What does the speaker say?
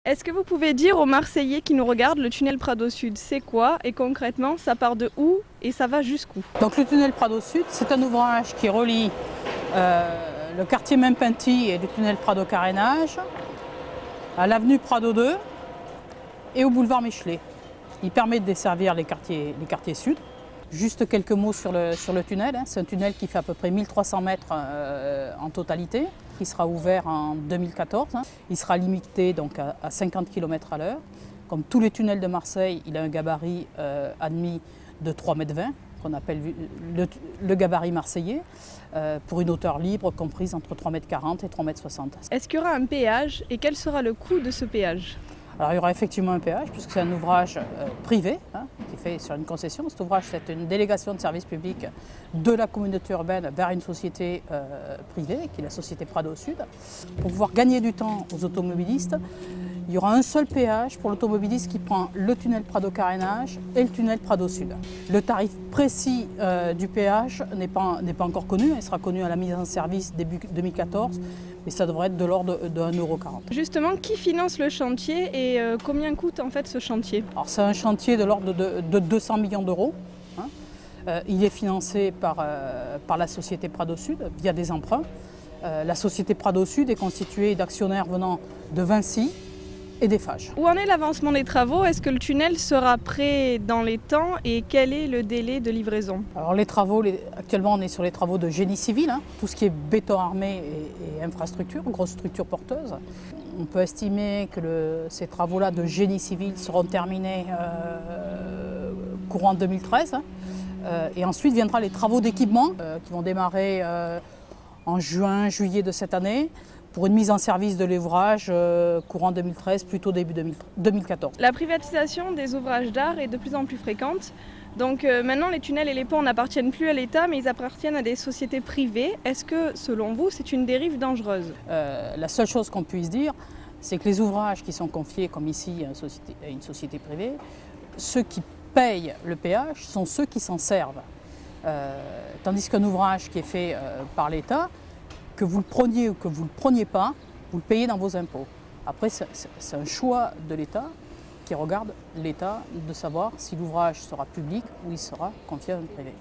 Est-ce que vous pouvez dire aux Marseillais qui nous regardent, le tunnel Prado Sud, c'est quoi? Et concrètement, ça part de où et ça va jusqu'où? Donc le tunnel Prado Sud, c'est un ouvrage qui relie le quartier Mempinti et le tunnel Prado Carénage à l'avenue Prado 2 et au boulevard Michelet. Il permet de desservir les quartiers sud. Juste quelques mots sur le tunnel. C'est un tunnel qui fait à peu près 1300 mètres en totalité. Il sera ouvert en 2014. Il sera limité donc à 50 km à l'heure. Comme tous les tunnels de Marseille, il a un gabarit admis de 3,20 m, qu'on appelle le gabarit marseillais, pour une hauteur libre comprise entre 3,40 m et 3,60 m. Est-ce qu'il y aura un péage et quel sera le coût de ce péage? Alors il y aura effectivement un péage puisque c'est un ouvrage privé qui est fait sur une concession. Cet ouvrage, c'est une délégation de service public de la communauté urbaine vers une société privée qui est la société Prado Sud. Pour pouvoir gagner du temps aux automobilistes, il y aura un seul péage pour l'automobiliste qui prend le tunnel Prado Carénage et le tunnel Prado Sud. Le tarif précis du péage n'est pas encore connu, il sera connu à la mise en service début 2014, mais ça devrait être de l'ordre de 1,40 €. Justement, qui finance le chantier et combien coûte en fait ce chantier? Alors c'est un chantier de l'ordre de 200 millions d'euros. Il est financé par la société Prado Sud via des emprunts. La société Prado Sud est constituée d'actionnaires venant de Vinci et d'Eiffage. Où en est l'avancement des travaux? Est-ce que le tunnel sera prêt dans les temps et quel est le délai de livraison? Alors les travaux, actuellement on est sur les travaux de génie civil, tout ce qui est béton armé et infrastructure, grosses structures porteuses. On peut estimer que ces travaux-là de génie civil seront terminés courant 2013. Et ensuite viendra les travaux d'équipement qui vont démarrer en juin, juillet de cette année, pour une mise en service de l'ouvrage courant 2013, plutôt début 2014. La privatisation des ouvrages d'art est de plus en plus fréquente. Donc maintenant, les tunnels et les ponts n'appartiennent plus à l'État, mais ils appartiennent à des sociétés privées. Est-ce que, selon vous, c'est une dérive dangereuse? La seule chose qu'on puisse dire, c'est que les ouvrages qui sont confiés, comme ici, à une société privée, ceux qui payent le péage sont ceux qui s'en servent. Tandis qu'un ouvrage qui est fait par l'État, que vous le preniez ou que vous ne le preniez pas, vous le payez dans vos impôts. Après, c'est un choix de l'État qui regarde l'État de savoir si l'ouvrage sera public ou il sera confié à un privé.